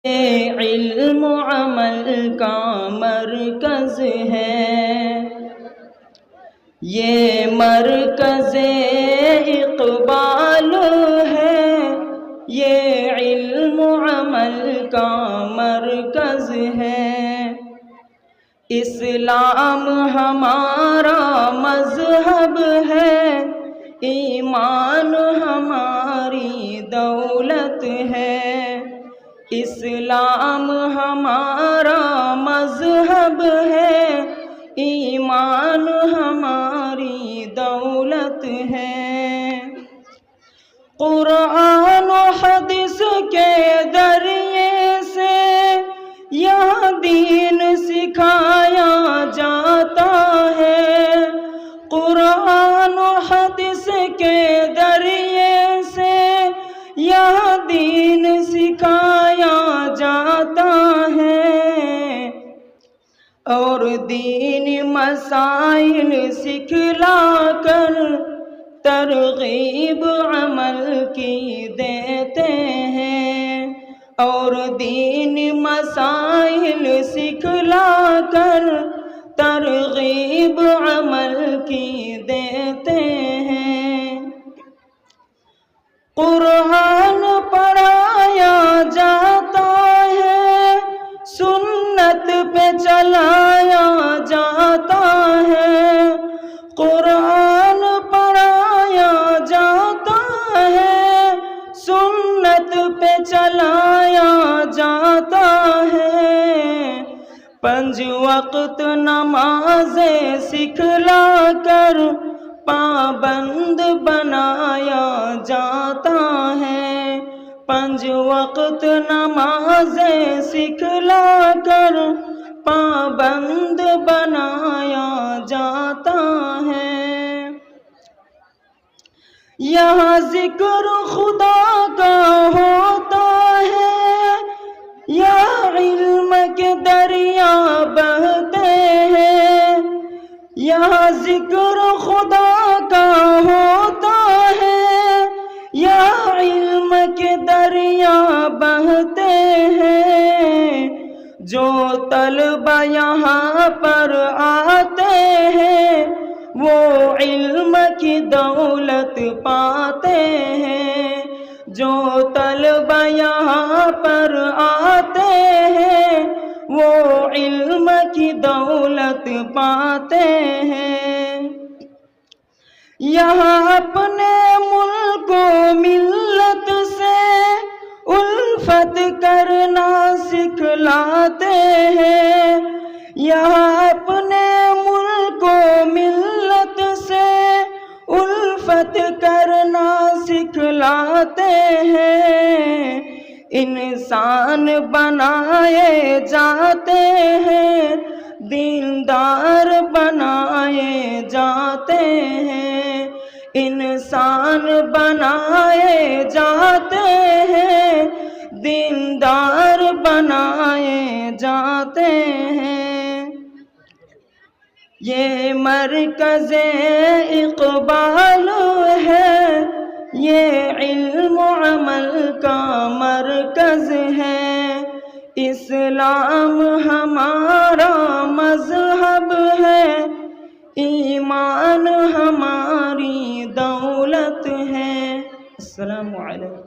یہ علم عمل کا مرکز ہے، یہ مرکز اقبال ہے، یہ علم عمل کا مرکز ہے۔ اسلام ہمارا مذہب ہے، ایمان ہماری دولت ہے۔ اسلام ہمارا مذہب ہے، ایمان ہماری دولت ہے۔ قرآن و حدیث کے ذریعے سے یہ دین سکھایا جاتا ہے۔ قرآن و حدیث کے ذریعے سے یہ دین سکھایا جاتا ہے، اور دینی مسائل سکھلا کر ترغیب عمل کی دیتے ہیں، اور دینی مسائل سکھلا کر ترغیب عمل کی دیتے ہیں۔ قرآن پڑھایا جاتا ہے، سنت پہ چلایا جاتا ہے۔ قرآن پڑھایا جاتا ہے، سنت پہ چلایا جاتا ہے۔ 5 وقت نمازیں سکھلا کر پابند بنایا جاتا ہے۔ 5 وقت نمازیں سکھلا کر پابند بنایا جاتا ہے۔ یہاں ذکر خدا کا ہوتا ہے، یا علم کے دریا بہتے ہیں۔ یہاں ذکر خدا کا ہوتا ہے، یا علم کے دریا بہتے ہیں۔ جو طلبہ یہاں پر آتے ہیں، وہ علم کی دولت پاتے ہیں۔ جو طلبہ یہاں پر آتے ہیں، وہ علم کی دولت پاتے ہیں۔ یہاں اپنے ملک و ملت سے الفت کرنا سکھلاتے ہیں۔ یہاں اپنے ملک و ملت سے الفت کرنا سکھلاتے ہیں۔ انسان بنائے جاتے ہیں، دیندار بنائے جاتے ہیں۔ انسان بنائے جاتے ہیں، دیندار بنائے جاتے ہیں۔ یہ مرکز اقبال ہے، یہ علم عمل کا مرکز ہے۔ اسلام ہمارا مذہب ہے، ایمان ہماری دولت ہے۔ السلام علیکم۔